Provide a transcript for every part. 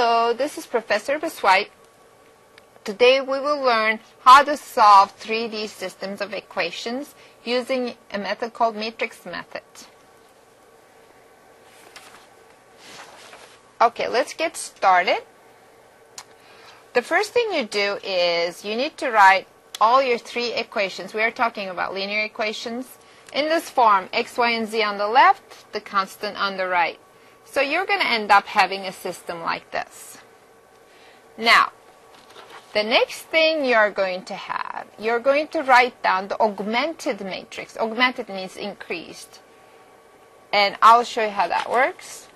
Hello, this is Professor Biswite. Today we will learn how to solve 3D systems of equations using a method called matrix method. Okay, let's get started. The first thing you do is you need to write all your three equations. We are talking about linear equations in this form: x, y, and z on the left, the constant on the right. So you're going to end up having a system like this. Now, the next thing you're going to have, you're going to write down the augmented matrix. Augmented means increased. And I'll show you how that works.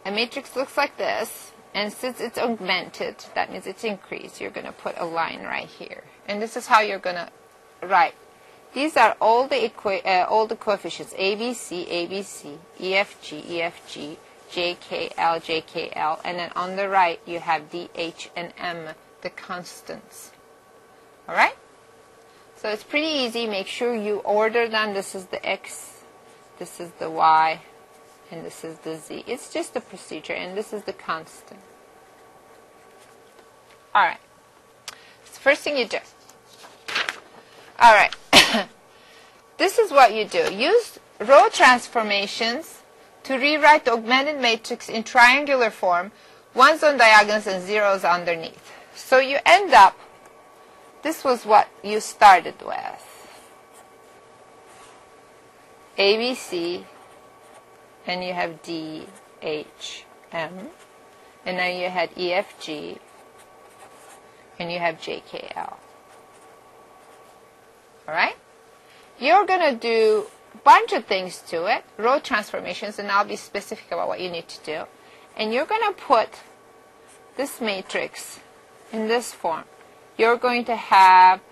A matrix looks like this. And since it's augmented, that means it's increased. You're going to put a line right here. And this is how you're going to write. These are all the coefficients: A, B, C, A, B, C, E, F, G, E, F, G, J, K, L, J, K, L. And then on the right, you have D, H, and M, the constants. All right? So it's pretty easy. Make sure you order them. This is the X, this is the Y, and this is the Z. It's just a procedure, and this is the constant. All right. So first thing you do. All right. This is what you do. Use row transformations to rewrite the augmented matrix in triangular form, ones on diagonals and zeros underneath. So you end up, this was what you started with. A, B, C, and you have D, H, M, and then you had E, F, G, and you have J, K, L. All right? You're going to do a bunch of things to it, row transformations, and I'll be specific about what you need to do. And you're going to put this matrix in this form. You're going to have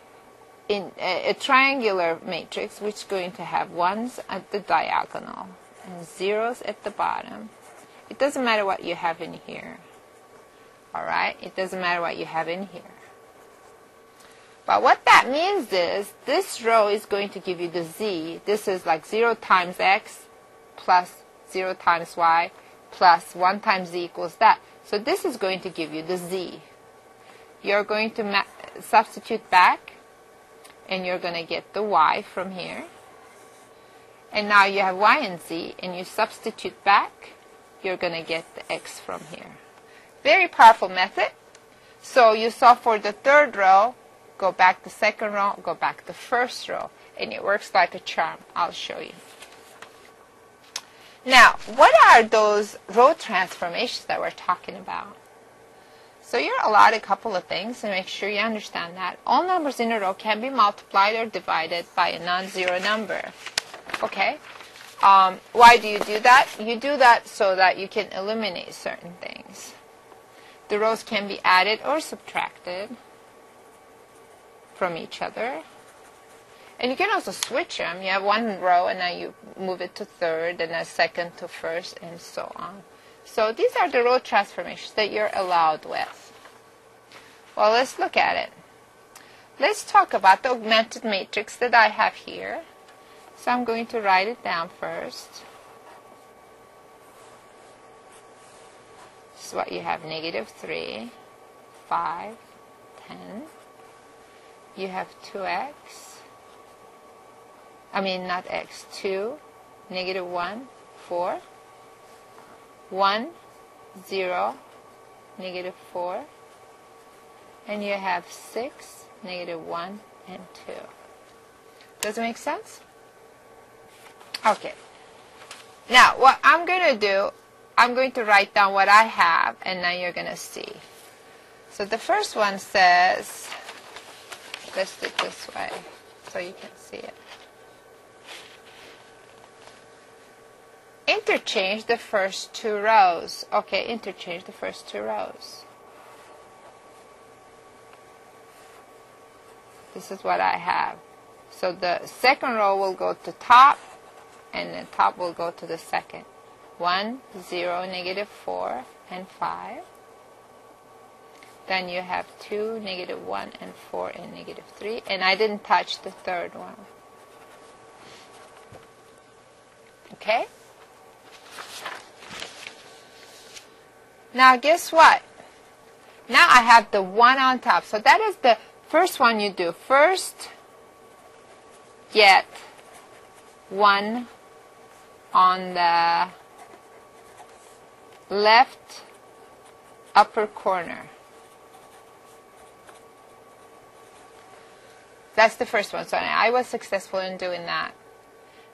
in a triangular matrix, which is going to have ones at the diagonal and zeros at the bottom. It doesn't matter what you have in here. All right? It doesn't matter what you have in here. But what that means is this row is going to give you the z. This is like 0 times x plus 0 times y plus 1 times z equals that. So this is going to give you the z. You're going to substitute back, and you're going to get the y from here. And now you have y and z, and you substitute back, you're going to get the x from here. Very powerful method. So you solve for the third row, go back the second row, go back the first row, and it works like a charm. I'll show you. Now, what are those row transformations that we're talking about? So you're allowed a couple of things, and make sure you understand that. All numbers in a row can be multiplied or divided by a non-zero number. Okay? Why do you do that? You do that so that you can eliminate certain things. The rows can be added or subtracted from each other. And you can also switch them. You have one row and then you move it to third and then second to first and so on. So these are the row transformations that you're allowed with. Well, let's look at it. Let's talk about the augmented matrix that I have here. So I'm going to write it down first. This is what you have: -3, 5, 10. You have 2x, I mean not x, 2, -1, 4, 1, 0, -4, and you have 6, -1, and 2. Does it make sense? Okay. Now, what I'm going to do, I'm going to write down what I have, and then you're going to see. So the first one says, let's do it this way so you can see it. Interchange the first two rows. Okay, interchange the first two rows. This is what I have. So the second row will go to top, and the top will go to the second. 1, 0, -4, and 5. Then you have 2, -1, and 4, and -3. And I didn't touch the third one. Okay? Now guess what? Now I have the 1 on top. So that is the first one you do. First, get 1 on the left upper corner. That's the first one. So I was successful in doing that.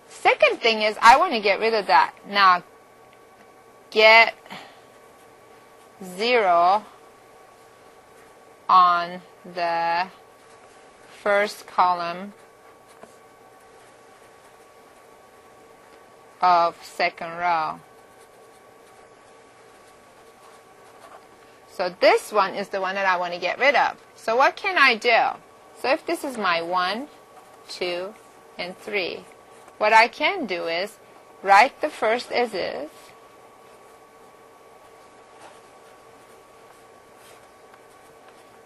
Second thing is I want to get rid of that. Now, get 0 on the first column of second row. So this one is the one that I want to get rid of. So what can I do? So if this is my 1, 2, and 3, what I can do is write the first as is.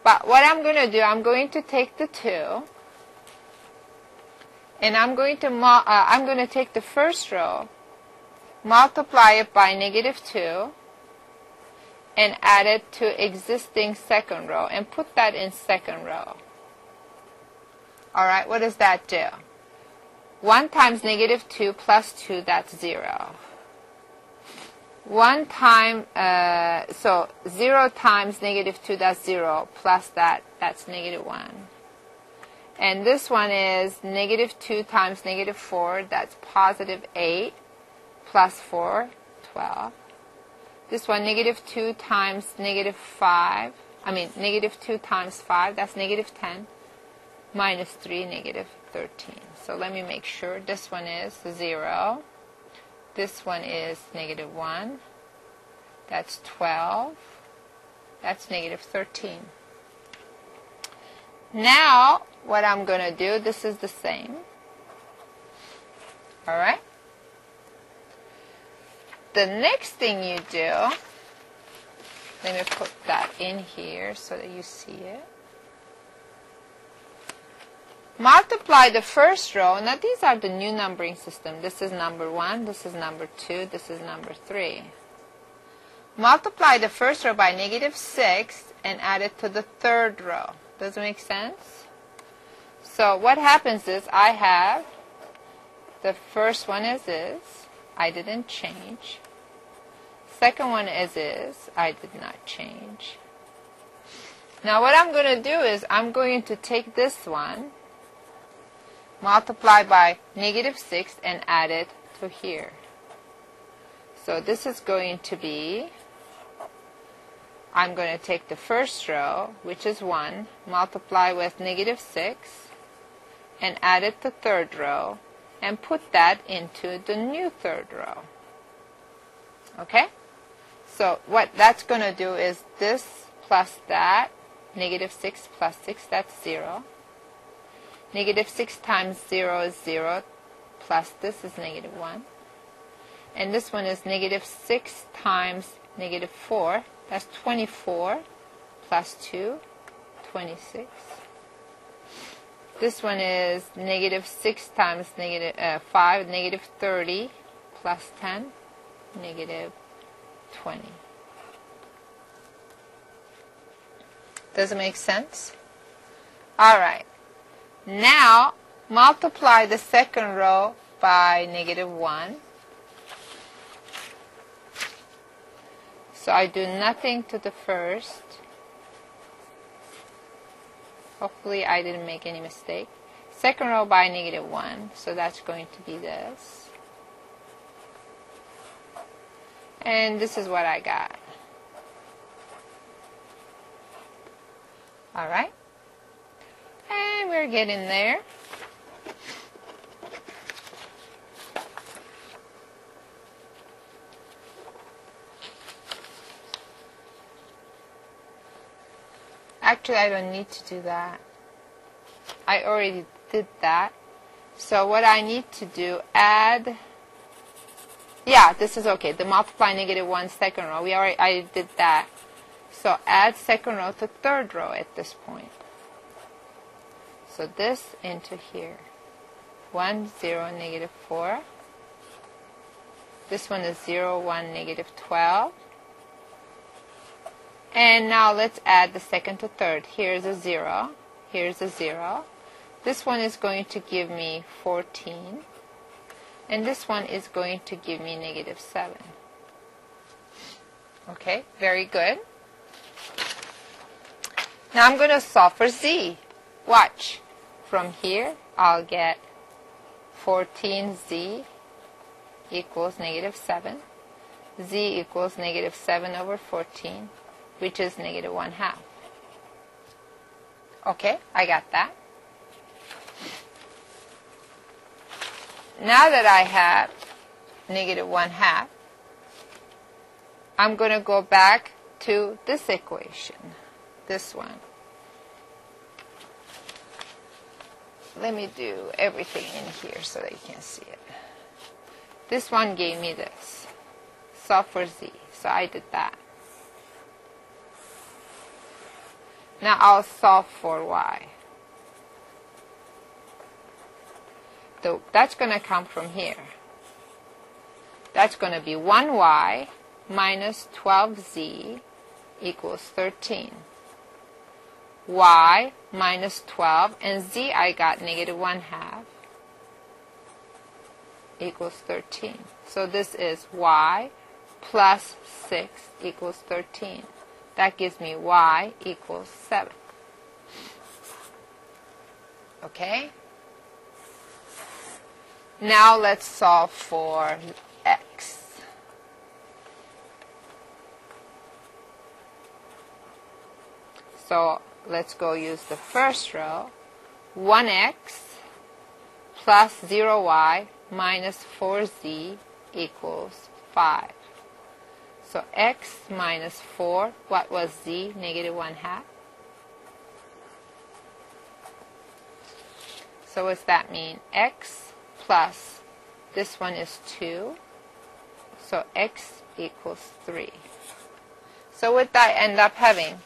But what I'm going to do, I'm going to take the 2, and I'm going to take the first row, multiply it by -2, and add it to existing second row, and put that in second row. All right, what does that do? 1 times -2 plus 2, that's 0. 1 time, so 0 times -2, that's 0, plus that, that's -1. And this one is -2 times -4, that's +8, plus 4, 12. This one, -2 times -5, -2 times 5, that's -10, minus 3, -13. So let me make sure. This one is 0. This one is -1. That's 12. That's -13. Now, what I'm going to do, this is the same. All right? The next thing you do, let me put that in here so that you see it. Multiply the first row. Now these are the new numbering system. This is number 1, this is number 2, this is number 3. Multiply the first row by -6 and add it to the third row. Does it make sense? So what happens is I have the first one as is. I didn't change. Second one as is. I did not change. Now what I'm going to do is I'm going to take this one, multiply by -6, and add it to here. So this is going to be, I'm going to take the first row, which is 1, multiply with -6, and add it to third row, and put that into the new third row. Okay? So what that's going to do is this plus that, -6 plus 6, that's 0. -6 times 0 is 0, plus this is -1. And this one is -6 times -4, that's 24, plus 2, 26. This one is -6 times -5, -30, plus 10, -20. Does it make sense? All right. Now, multiply the second row by -1. So I do nothing to the first. Hopefully I didn't make any mistake. Second row by -1, so that's going to be this. And this is what I got. All right. And we're getting there. Actually, I don't need to do that. I already did that. So what I need to do, add, yeah, this is okay. The multiply -1 second row, I did that. So add second row to third row at this point. So this into here. 1, 0, -4. This one is 0, 1, -12. And now let's add the second to third. Here's a 0. Here's a 0. This one is going to give me 14. And this one is going to give me negative 7. Okay, very good. Now I'm going to solve for z. Watch. From here, I'll get 14z equals negative 7. Z equals negative 7 over 14, which is negative 1/2. Okay, I got that. Now that I have negative 1/2, I'm going to go back to this equation, this one. Let me do everything in here so that you can see it. This one gave me this. Solve for z. So I did that. Now I'll solve for y. So that's going to come from here. That's going to be 1y minus 12z equals 13. Y minus 12, and z I got negative 1/2 equals 13. So this is y plus 6 equals 13. That gives me y equals 7. Okay? Now let's solve for x. So let's go use the first row. 1x plus 0y minus 4z equals 5. So x minus 4, what was z? Negative 1/2. So what's that mean? X plus, this one is 2. So x equals 3. So what I end up having?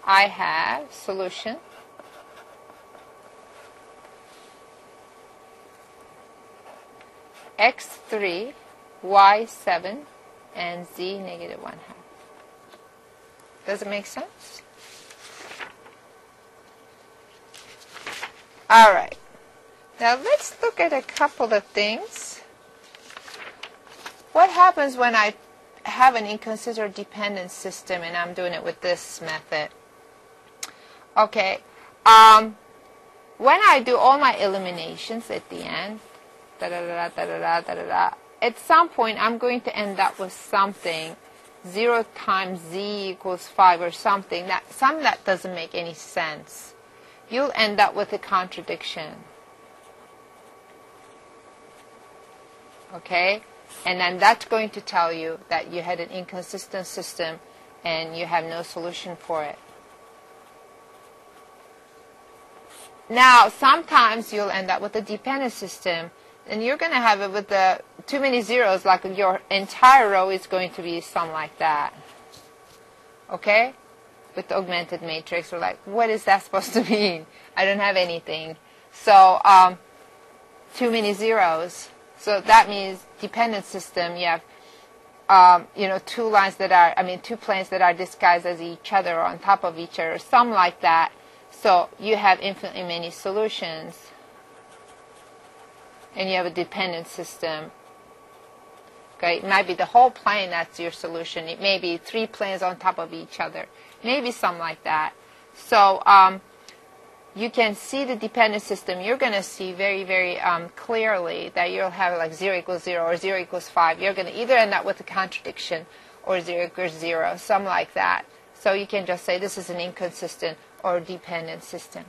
I have solution. X3, Y7, and Z negative 1/2. Does it make sense? All right. Now let's look at a couple of things. What happens when I have an inconsistent dependent system and I'm doing it with this method? Okay, when I do all my eliminations at the end, at some point I'm going to end up with something, 0 times z equals 5 or something, that doesn't make any sense. You'll end up with a contradiction. Okay? And then that's going to tell you that you had an inconsistent system and you have no solution for it. Now, sometimes you'll end up with a dependent system, and you're going to have it with too many zeros, like your entire row is going to be something like that. Okay? With the augmented matrix, we're like, what is that supposed to mean? I don't have anything. So, too many zeros. So that means dependent system, you have, two planes that are disguised as each other or on top of each other, something like that. So you have infinitely many solutions, and you have a dependent system. Okay, it might be the whole plane that's your solution. It may be 3 planes on top of each other. Maybe something like that. So you can see the dependent system. You're going to see very, very clearly that you'll have like 0 equals 0 or 0 equals 5. You're going to either end up with a contradiction or 0 equals 0, something like that. So you can just say this is an inconsistent or dependent system.